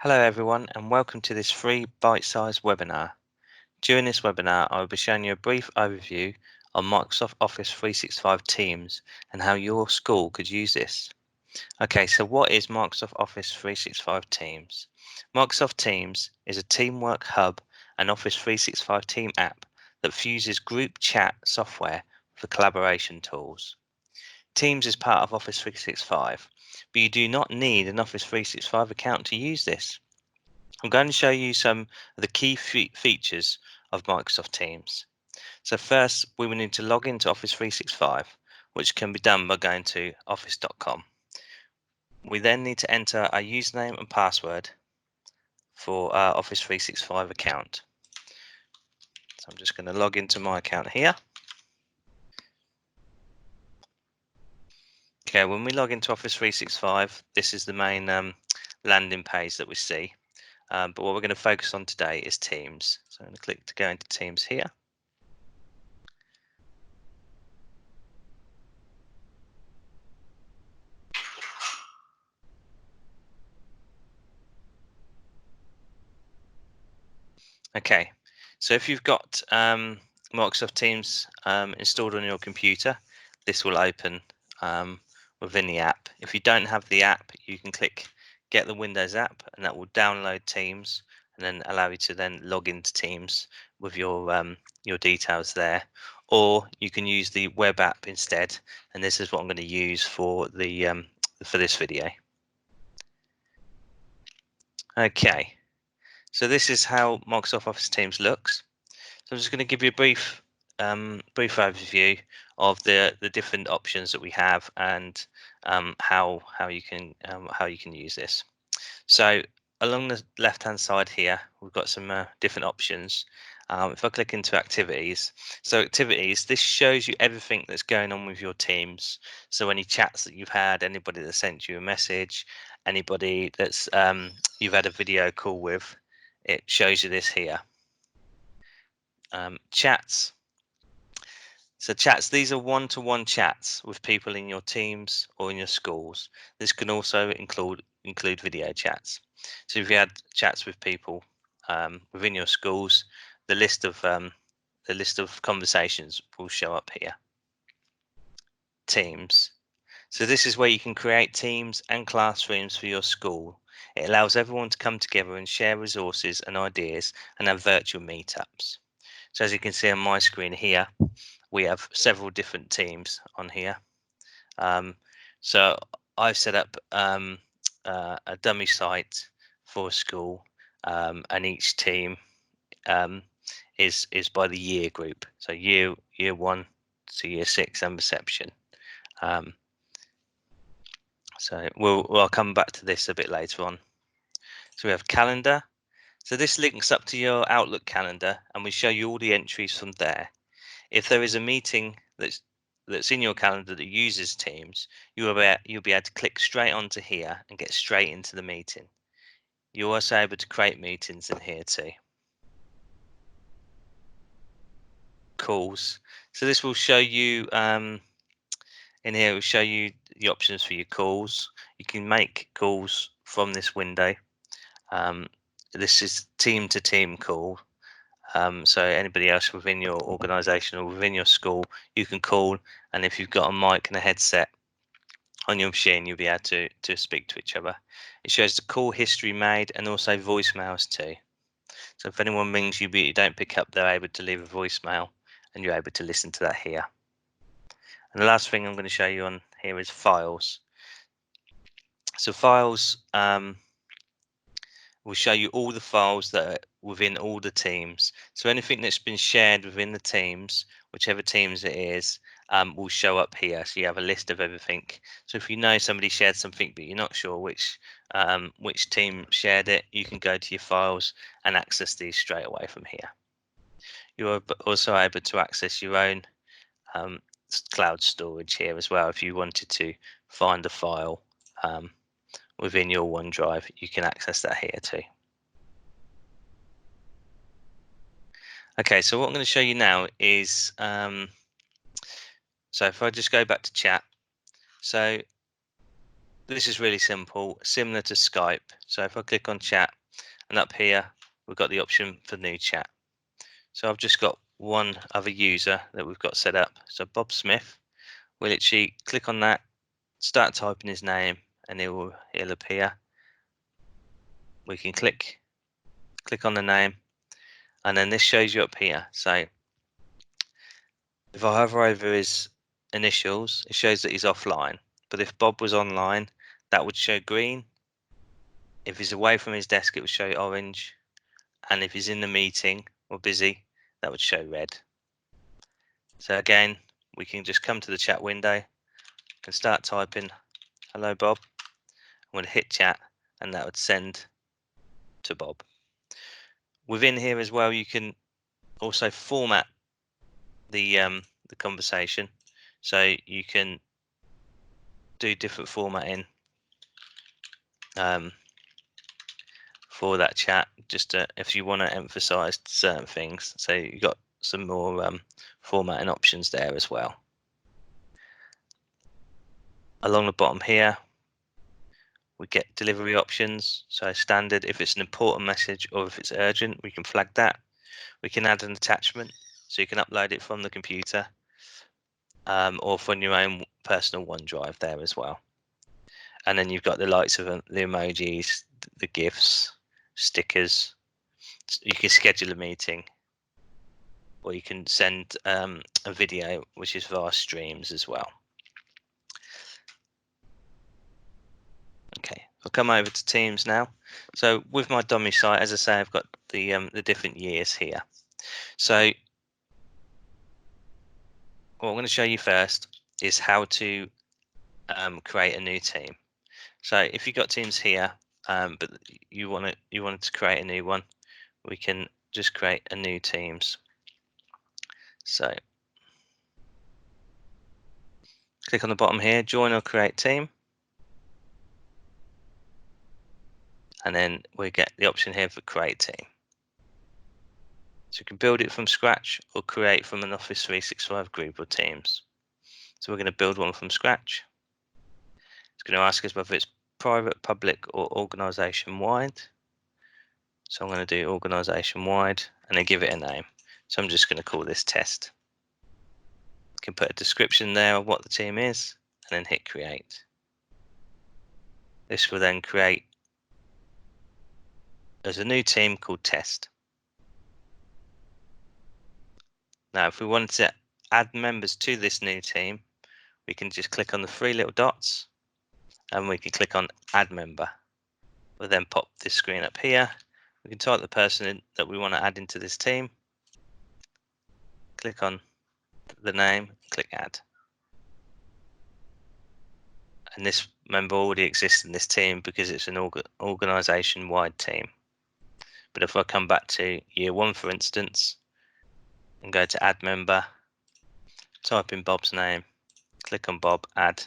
Hello everyone and welcome to this free bite-sized webinar. During this webinar I will be showing you a brief overview on Microsoft Office 365 Teams and how your school could use this. Okay, so what is Microsoft Office 365 Teams? Microsoft Teams is a teamwork hub and Office 365 team app that fuses group chat software with collaboration tools. Teams is part of Office 365, but you do not need an Office 365 account to use this. I'm going to show you some of the key features of Microsoft Teams. So first, we will need to log into Office 365, which can be done by going to office.com. We then need to enter our username and password for our Office 365 account. So I'm just going to log into my account here. Okay, when we log into Office 365, this is the main landing page that we see. But what we're going to focus on today is Teams. So I'm going to click to go into Teams here. Okay, so if you've got Microsoft Teams installed on your computer, this will open within the app. If you don't have the app, you can click Get the Windows app, and that will download Teams and then allow you to then log into Teams with your details there. Or you can use the web app instead, and this is what I'm going to use for the for this video. Okay. So this is how Microsoft Office Teams looks. So I'm just going to give you a brief overview of the different options that we have and how you can use this. So along the left hand side here, we've got some different options. If I click into activities, so activities, this shows you everything that's going on with your teams. So any chats that you've had, anybody that sent you a message, anybody that's you've had a video call with, it shows you this here. Chats. So chats, these are one-to-one chats with people in your teams or in your schools. This can also include video chats. So if you had chats with people within your schools, the list of conversations will show up here. Teams. So this is where you can create teams and classrooms for your school. It allows everyone to come together and share resources and ideas and have virtual meetups. So as you can see on my screen here, we have several different teams on here. So I've set up a dummy site for a school, and each team is by the year group. So year 1 to year 6 and reception. So I'll come back to this a bit later on. So we have calendar. So this links up to your Outlook calendar, and we show you all the entries from there. If there is a meeting that's in your calendar that uses Teams, you'll be able to click straight onto here and get straight into the meeting. You're also able to create meetings in here too. Calls. So this will show you in here. It will show you the options for your calls. You can make calls from this window. This is team-to-team call. So anybody else within your organisation or within your school, you can call, and if you've got a mic and a headset on your machine, you'll be able to speak to each other. It shows the call history made and also voicemails too. So if anyone rings you but you don't pick up, they're able to leave a voicemail and you're able to listen to that here. And the last thing I'm going to show you on here is files. So files will show you all the files that are within all the teams. So anything that's been shared within the teams, whichever teams it is, will show up here. So you have a list of everything. So if you know somebody shared something but you're not sure which team shared it, you can go to your files and access these straight away from here. You're also able to access your own cloud storage here as well. If you wanted to find a file within your OneDrive, you can access that here too. Okay, so what I'm going to show you now is, so if I just go back to chat, so This is really simple, similar to Skype. So if I click on chat, and up here we've got the option for new chat. So I've just got one other user that we've got set up. So Bob Smith, we'll literally click on that, start typing his name, and he'll appear. We can click on the name, and then this shows you up here. So if I hover over his initials, it shows that he's offline. But if Bob was online, that would show green. If he's away from his desk, it would show orange. And if he's in the meeting or busy, that would show red. So again, we can just come to the chat window and start typing, "Hello Bob." I'm going to hit chat, and that would send to Bob. Within here as well, you can also format the conversation, so you can do different formatting for that chat, just if you want to emphasize certain things. So you've got some more formatting options there as well. Along the bottom here, we get delivery options. So standard, if it's an important message or if it's urgent, we can flag that. We can add an attachment, so you can upload it from the computer or from your own personal OneDrive there as well. And then you've got the likes of the emojis, the GIFs, stickers. You can schedule a meeting, or you can send a video, which is via streams as well. Okay, I'll come over to Teams now. So with my dummy site, as I say, I've got the different years here. So what I'm going to show you first is how to create a new team. So if you've got Teams here, but you wanted to create a new one, we can just create a new Teams. So click on the bottom here, join or create team. And then we get the option here for create team. So you can build it from scratch or create from an Office 365 group or Teams. So we're going to build one from scratch. It's going to ask us whether it's private, public, or organization wide. So I'm going to do organization wide and then give it a name. So I'm just going to call this test. You can put a description there of what the team is and then hit create. This will then create as a new team called test. Now, if we wanted to add members to this new team, we can just click on the three little dots and we can click on add member. We'll then pop this screen up here. We can type the person in that we want to add into this team. Click on the name, click add. And this member already exists in this team because it's an organization-wide team. But if I come back to year one, for instance, and go to add member, type in Bob's name, click on Bob, add.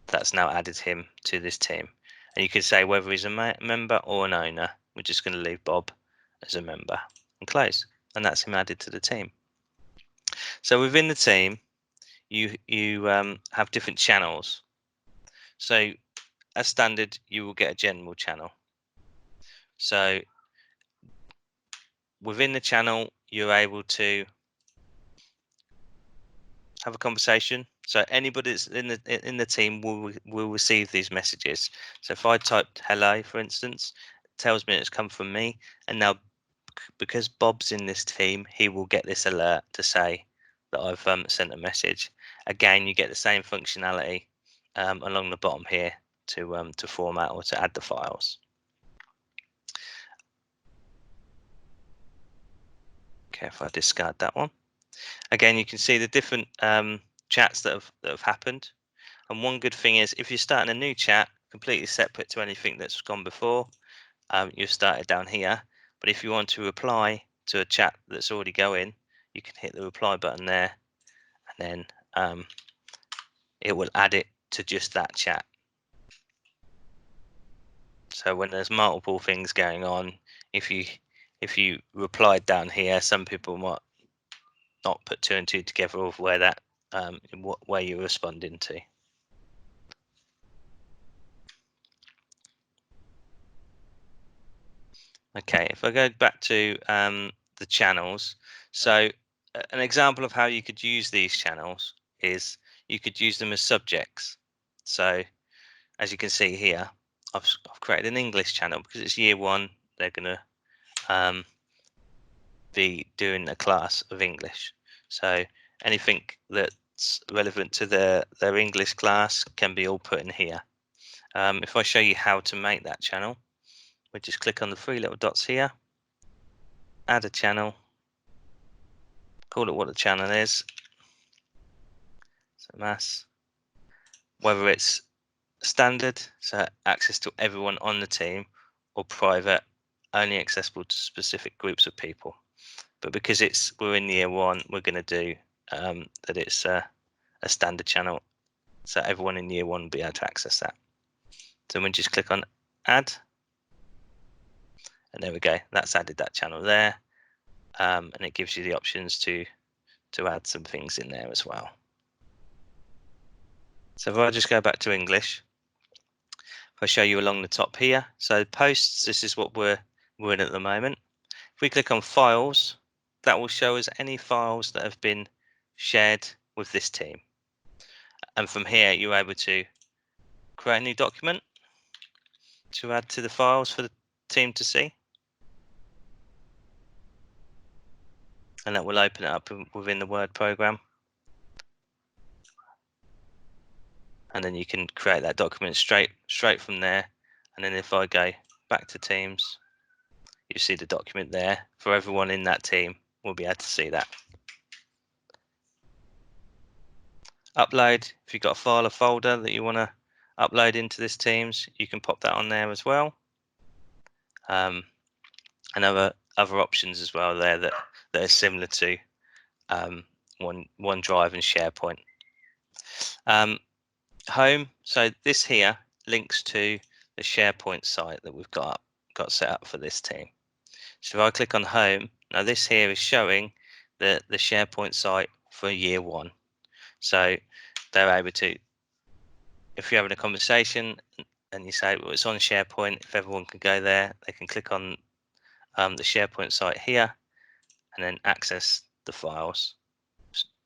That's now added him to this team. And you can say whether he's a member or an owner. We're just going to leave Bob as a member and close. And that's him added to the team. So within the team, you have different channels. So as standard, you will get a general channel. So within the channel, you're able to have a conversation. So anybody that's in the team will receive these messages. So if I typed hello, for instance, it tells me it's come from me. And now because Bob's in this team, he will get this alert to say that I've sent a message. Again, you get the same functionality along the bottom here to format or to add the files. Okay, if I discard that one. Again, you can see the different chats that have happened. And one good thing is if you're starting a new chat completely separate to anything that's gone before, you've started down here. But if you want to reply to a chat that's already going, you can hit the reply button there, and then it will add it to just that chat. So when there's multiple things going on, if you replied down here, some people might not put two and two together of where that where you're responding to. Okay, if I go back to the channels, so an example of how you could use these channels is you could use them as subjects. So as you can see here, I've created an English channel because it's year one. They're going to be doing a class of English. So anything that's relevant to their English class can be all put in here. If I show you how to make that channel, we just click on the three little dots here, add a channel, call it what the channel is, so maths, whether it's standard, so access to everyone on the team, or private, only accessible to specific groups of people. But because we're in year one, we're going to do that it's a standard channel, so everyone in year one will be able to access that. So we just click on add, and there we go, that's added that channel there, and it gives you the options to add some things in there as well. So if I just go back to English, if I show you along the top here, so posts, this is what we're in at the moment. If we click on files, that will show us any files that have been shared with this team. And from here, you're able to create a new document to add to the files for the team to see. And that will open it up within the Word program. And then you can create that document straight from there. And then if I go back to Teams, you see the document there for everyone in that team. We'll be able to see that. Upload, if you've got a file or folder that you want to upload into this Teams, you can pop that on there as well. And other options as well there that are similar to OneDrive and SharePoint. Home, so this here links to the SharePoint site that we've got set up for this team. So if I click on home, now this here is showing the SharePoint site for year one. So they're able to, if you're having a conversation and you say, well, it's on SharePoint, if everyone can go there, they can click on the SharePoint site here and then access the files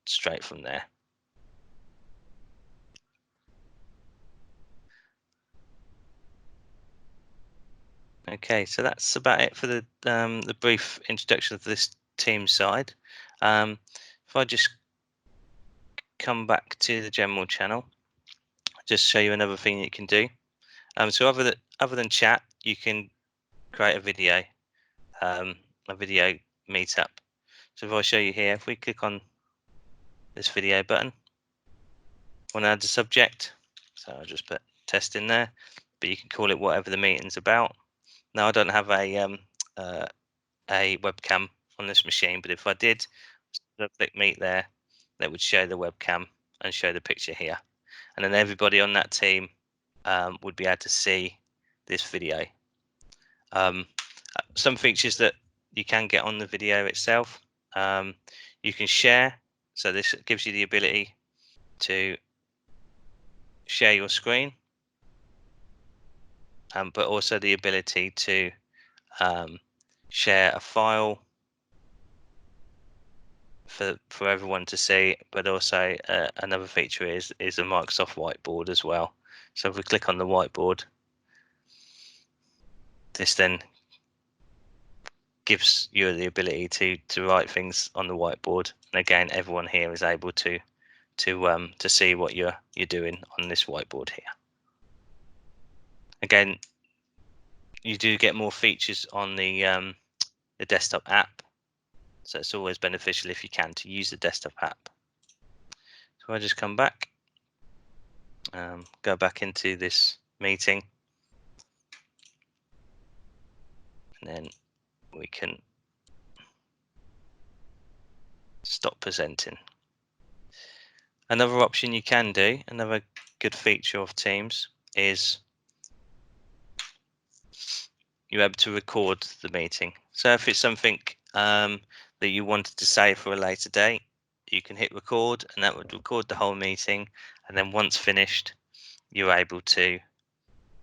straight from there. Okay, so that's about it for the brief introduction of this team side. If I just come back to the general channel, just show you another thing you can do. So other than chat, you can create a video meetup. So if I show you here, if we click on this video button, I want to add the subject, so I'll just put test in there, but you can call it whatever the meeting's about. Now I don't have a webcam on this machine, but if I did click meet there, that would show the webcam and show the picture here, and then everybody on that team would be able to see this video. Some features that you can get on the video itself, you can share, so this gives you the ability to share your screen, but also the ability to share a file for everyone to see, but also another feature is a Microsoft whiteboard as well. So if we click on the whiteboard, this then gives you the ability to write things on the whiteboard, and again everyone here is able to see what you're doing on this whiteboard here. Again, you do get more features on the desktop app, so it's always beneficial if you can to use the desktop app. So I just come back, go back into this meeting, and then we can stop presenting. Another option you can do, another good feature of Teams, is you're able to record the meeting. So if it's something that you wanted to say for a later date, you can hit record, and that would record the whole meeting, and then once finished, you're able to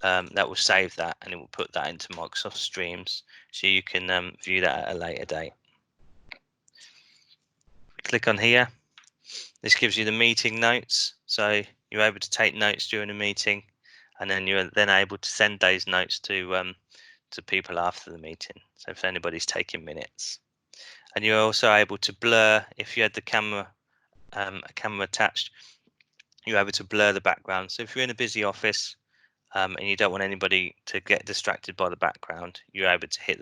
that will save that, and it will put that into Microsoft Streams, so you can view that at a later date. Click on here. This gives you the meeting notes, so you're able to take notes during a meeting, and then you're then able to send those notes to people after the meeting. So if anybody's taking minutes, and you're also able to blur if you had the camera a camera attached. You're able to blur the background. So if you're in a busy office and you don't want anybody to get distracted by the background, you're able to hit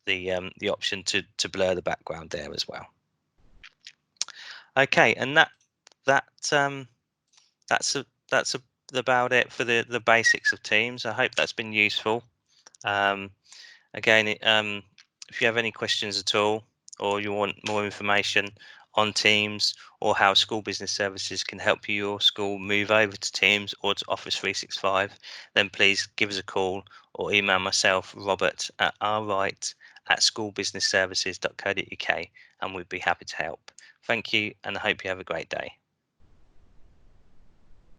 the option to blur the background there as well. Okay, and that's about it for the basics of Teams. I hope that's been useful. Again, if you have any questions at all, or you want more information on Teams or how School Business Services can help your school move over to Teams or to Office 365, then please give us a call or email myself, Robert, at rwright@schoolbusinessservices.co.uk, and we'd be happy to help. Thank you, and I hope you have a great day.